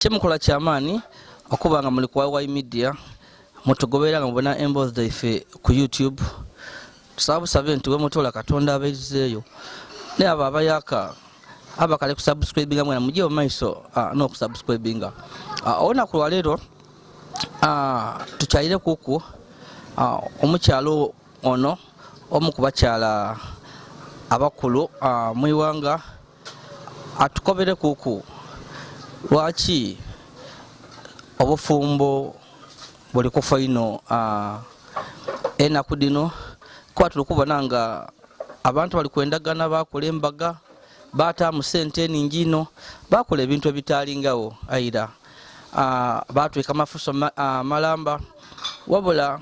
Kyemukola kyamaani okuba nga muli ku YY Media mutugoberera nga mubona emboozi zaife ku YouTube. Tusabe nti we mutola Katonda abeezizeeyo ne abo abayaka abakale ku subscribinga mwana mujye mu maiso no ku subscribinga. Olunaku lwa leero tukyalire kuku omukyalo ono omu ku bakyala abakulu mu iwanga atukobere kuku lwaki obufumbo buli kufa ino enaku dino kwa tuli kubona nga abantu bali kwendagana bakola embaga bataamu sente eningi ino bakola ebintu ebitaalingawo aira batwika amafuso malamba wabula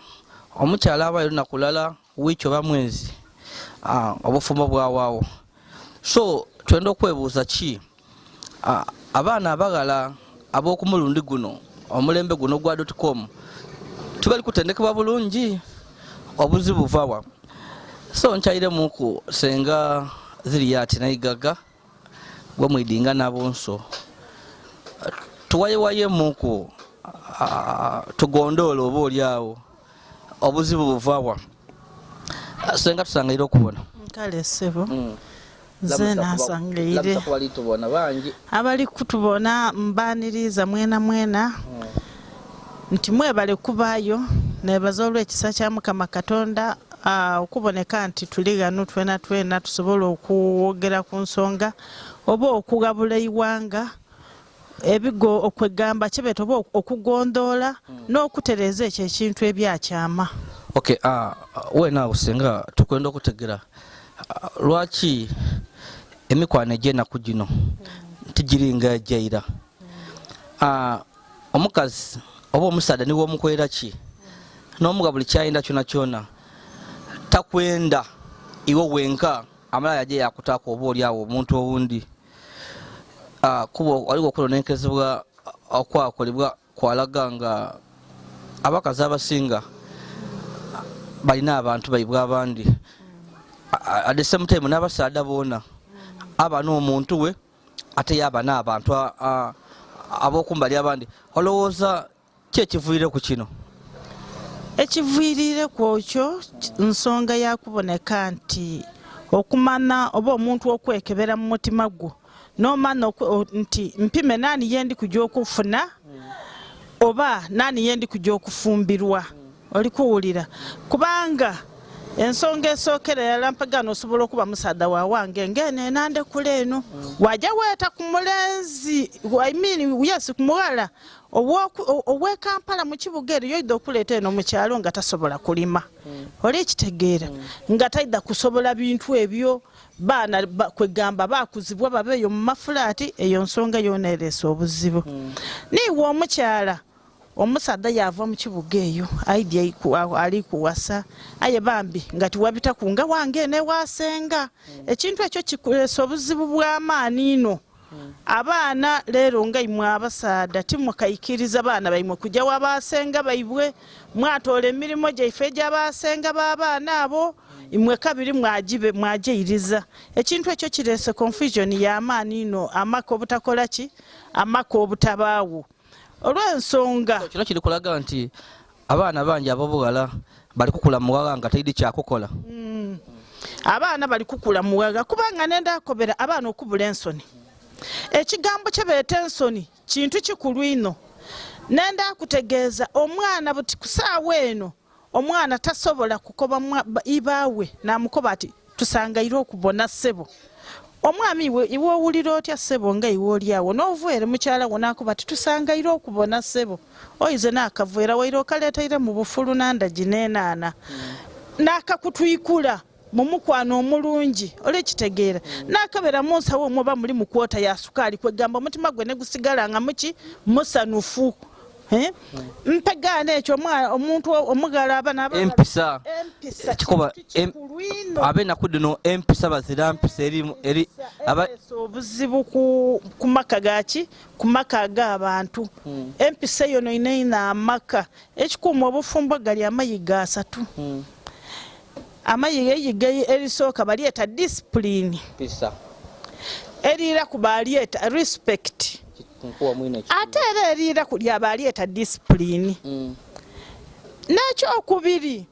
omukyala abayo nakulala wiiki oba mwezi obufumbo bwawaawo. So twenda okwebuuza ki abaana abagala ab'okumulundi guno omulembe guno gwa .com tubali kutendekebwa bulungi obuzibu buvawa. So nkyayire muku senga ziri yati nayigaga gwe mwidinga nabonso tuwayewaye muku tugondoola oba olyawo obuzibu buvawa senga tusangaire okubona kale sebo zena asangaire abali kutubona mbaniriza mwena nti mwebale kubaayo nebaza olw'ekisa kya Mukama Katonda okuboneka nti tuli gano twena tusobola okuwogera ku nsonga oba okugabula iwanga ebigo okwegamba kibeeta oba okugondoola n'okutereza ekyo ekintu ebyakyama. Okay, wena usenga tukwenda okutegera lwaki emikwano egy'enaku gino tigiringa ejaira. Omukazi oba omusaadha niwe omukwera ki n'omuga buli kyayinda kyona takwenda iwe wenka amalala yaje yakutaako oba olyawo omuntu owundi kuba waliwo okulonenkezebwa okwakolebwa kwalaga nga abakazi abasinga balina abantu baibwe abandi at the same time n'abasaadha boona aba n'omuntu we ate yaba n'abantu ab'okumbali abandi. Olowooza ki ekiviire ku kino? Ekiviirire kwokyo nsonga yakuboneka nti okumana oba omuntu okwekebera mu mutima gwo n'omana nti mpime nani yendi kujja okufuna oba nani yendi kujja okufumbirwa. Oli kuwulira kubanga ensonga esookera yalampagano osobola okuba musaadha wawange ngene nande kule eno wajja weeta ku mulenzi yes ku muwala owe Kampala mu kibuga eri yoyida okuleeta eno mu kyalo nga tasobola kulima oli ekitegeera nga taida kusobola bintu ebyo baana kwegamba bakuzibwa babeeyo mu mafulaati eyo nsonga yona ereesa obuzibu. Niwe omukyala omusaadha yava mu kibuga eyo aidya ali kuwasa aye bambi nga tiwabita kunga wange ne wasenga ekintu ekyo kikuleesa obuzibu bw'amaani ino. Abaana leero nga imwe abasaadha timukayikiriza baana baimwe kujja wabasenga baibwe mwatoola emirimu gyaife egy'abasenga b'abaana abo imwe kabiri mwajeiriza ekintu ekyo kireese confusion y'amaani ino amaka obutakola ki amaka obutabaawo. Olw'ensonga kino kiri kulaga nti abaana bangi ab'obuwala bali kukula muwaga nga tayidi kyakukola. Abaana bali kukula muwaga kubanga nenda akobera abaana okubula ensoni. Ekigambo kyebeeta ensoni kintu kikulu ino. Nenda akutegeeza omwana buti kusaawa eno omwana tasobola kukoba ibaawe namukoba ati tusangaire okubona ssebo. Omwami iwe owulira otya ssebo nga iwe olyawo n'ovuere mukyala wo nakuba ati tusangaire okubona ssebo oyize n'akavuera waire okaleetaire mu bufulu nandagi n'enaana n'akakutwikula mu mukwano omulungi olw'ekitegeera n'akabeera mu nsawo omwo oba muli mu kwota ya sukaali kwegamba omutima gwe ne gusigala nga muki musanufu. Mpegana ekyo omuntu omugala abana empisa kikoba abenaku dino empisa bazira mpisa eri obuzibu ku maka gaki ku maka ag'abantu. Empisa eyo ina amaka ekikuuma obufumbo gali amayiga 3 amayiga erisooka balyeta discipline erira ku balyeta respect kunkuwa mwine ate era eriira kulya abaleeta discipline n'ekyokubiri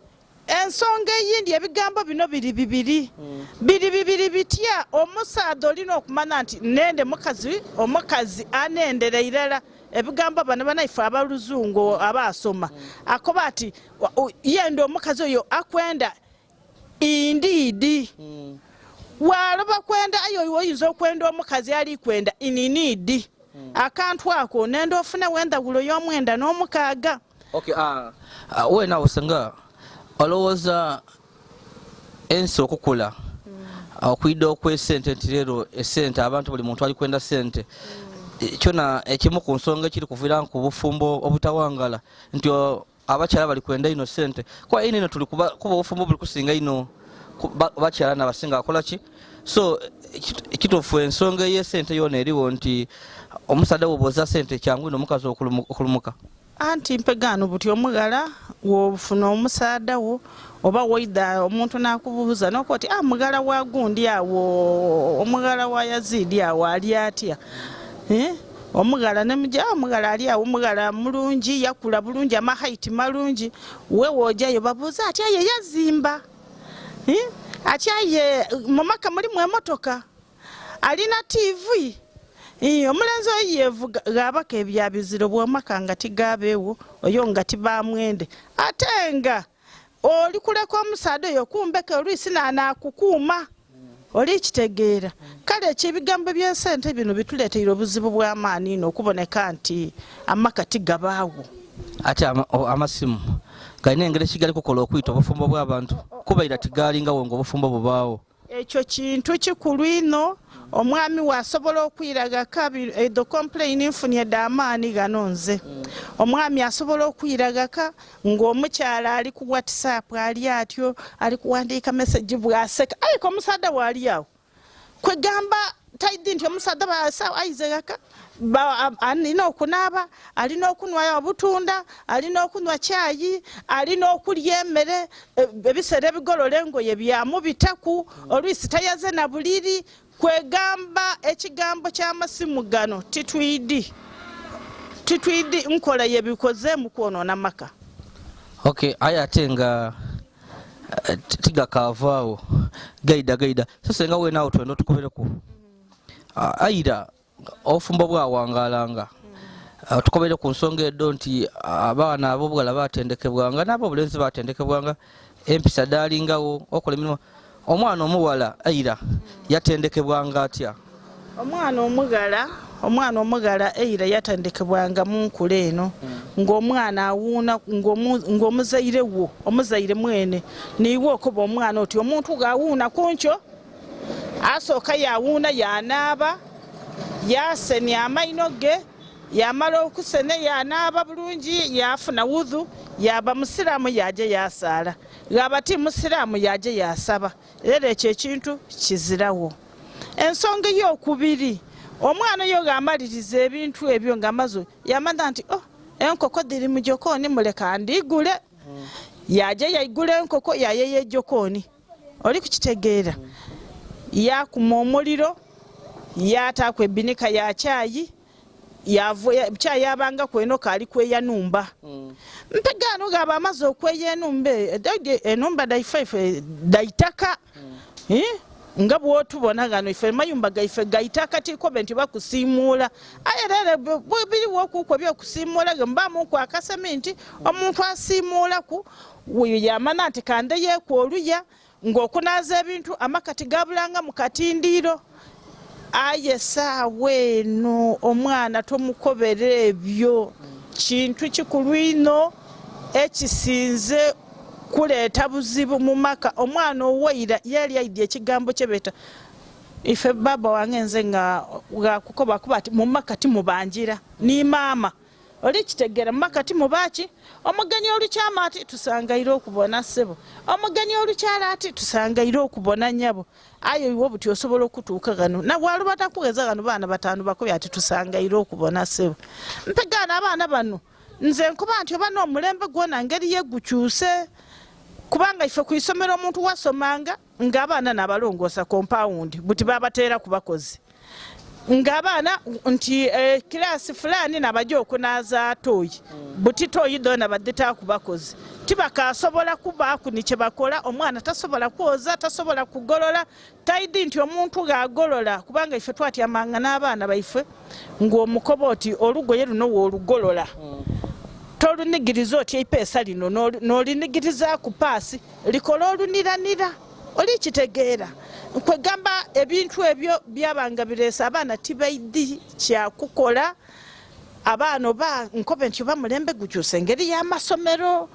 ensonga eyindi ebigambo bino biri bibiri bitya omusaadha olina okumanya nti nende omukazi anendera irala ebigambo bano banaife abaluzungu abasoma akoba ati yende omukazi oyo akwenda indeed waloba kwenda ayo oyinza okwenda omukazi ali kwenda ininiidi akantu ako nende ofuna wendawulo y'omwenda n'omukaaga. Okay, wena osanga olowooza ensi okukula okwidde okwesente nti leero esente abantu buli muntu ali kwenda sente kyona ekimu ku nsonga ekiri kuviira ku bufumbo obutawangala nti abakyala bali kwenda ino sente kuba ino tuli kuba obufumbo buli kusinga ino bakyala n'abasinga akola ki so ekituufu ensonga ey'esente yoona eriwo nti omusaadde woboza sente kyangu ino omukazi okulumuka anti mpegano buti omugala wofuna omusaada wo oba woida omuntu nakubuuza nokoti mugala wa gundi awo omugala wa Yazidi awo ali atya omugala nemujja omugala ali awo omugala mulungi yakula bulungi amahaiti malungi we wojayo babuuza atya ye yazimba atya ye mumaka mulimu emotoka alina TV omulenzi oyo yevuga gabaka ebyabiziro bw'omaka nga tigabeewo oyo nga tibamwende ate nga oli kuleka omusaadha oyo kumbeke olwisi naanakukuuma oli kitegeera kale ekibigambo by'esente bino bituleeteire obuzibu bw'amaani ino okuboneka nti amaka tigabaawo ate amasimu galina engeri kigali kukola okuyita obufumbo bw'abantu kubaira tigalingawo ng'obufumbo bubaawo ekyo kintu kikulu ino omwami wasobola okwiragaka edo complain nfunye damaani gano nze omwami asobola okwiragaka ng'omukyala ali ku WhatsApp ali atyo ali kuwandiika message bwaseka ayiko omusaadha waali awo kwegamba taidi nti omusaadha basawo ayizegaka alina okunaaba alina okunwa obutunda alina okunwa caayi alina okulya emmere ebiseera ebigolola engoye byamubitaku olwisi tayaze na buliri kwegamba ekigambo ky'amasimu gano titwidi nkola yebikoze mu kwonoona maka. Okay, aya ate nga tigakavaawo gaida so senga we naawe twenda otukobereku aira obufumbo bwawangalanga tukobere ku nsonga eddo nti abaana ab'obuwala batendekebwanga n'abo obulenzi batendekebwanga empisa dalingawo okola emirimu omwana omuwala aira yatendekebwanga atya omwana omugala eira yatendekebwanga mu nkula eno ng'omwana awuuna ng'omuzaire wo omuzaire mwene niiwe okoba omwana oti omuntu gaawuuna kunkyo asooka yawuuna yanaaba yasemya amaino ge yamala okusene yanaaba bulungi yafuna wudhu yaba musiraamu yaje yasaala gaba ti musiraamu yaje yasaba era ekyo ekintu kizirawo. Ensonga y'okubiri omwana oyo ng'amaliriza ebintu ebyo ng'amaze yamanya nti enkoko diri mu jokoni muleka ndigule yaje yayigula enkoko yayeya ejokoni oli kukitegeera yakuma omuliro yataako ebinika ya caayi caayi abanga kwenoka ali kweyanumba mpegano gaba amaze okweya enumba daife daitaka nga bwotubona gano ife mayumba gaife gaitaka tikobe nti bakusimuula ayerere biriwo okuko byokusimuula mbamu ku akaseminti omuntu asimuulaku yamana nti kande yeeku oluya ng'okunaaza ebintu amakati gabulanga mu katindiiro aye saawa eno omwana tomukobera ebyo kintu kikulu ino ekisinze kuleeta buzibu mu maka. Omwana owaira yali aidya ekigambo kyebeta ife baba wange nze nga kukoba kuba ati mu maka timubanjira ni maama oli kitegeera mu maka timubaki omugenyi olukyama ati tusangaire okubona ssebo omugenyi olukyala ati tusangaire okubona nnyabo ayo iwe buti osobola okutuuka gano nabwalo batakuweza gano baana bataano bakobi ati tusangaire okubona ssebo mpegana abaana bano nze nkuba nti oba n'omulembe gwona ngeri yegukyuse kubanga ife ku isomero omuntu wasomanga ng'abaana n'abalongoosa compound buti babateera ku bakozi ng'abaana nti kirasi fulani nabajja okunaaza toyi buti toyi dona badde taakubakozi tibakasobola kubaako ni kye bakola omwana tasobola kwoza tasobola kugolola tayidi nti omuntu g'agolola kubanga ife twatyamanga n'abaana baife ng'omukobooti olugoye luno woolugolola tolunigiriza otya ipeesa lino n'olinigiriza ku paasi likola oluniranira oli kitegeera kwegamba ebintu ebyo byabanga bireesa abaana tibaidi kyakukola abaana oba nkobe nti oba mulembe gukyusa engeri y'amasomero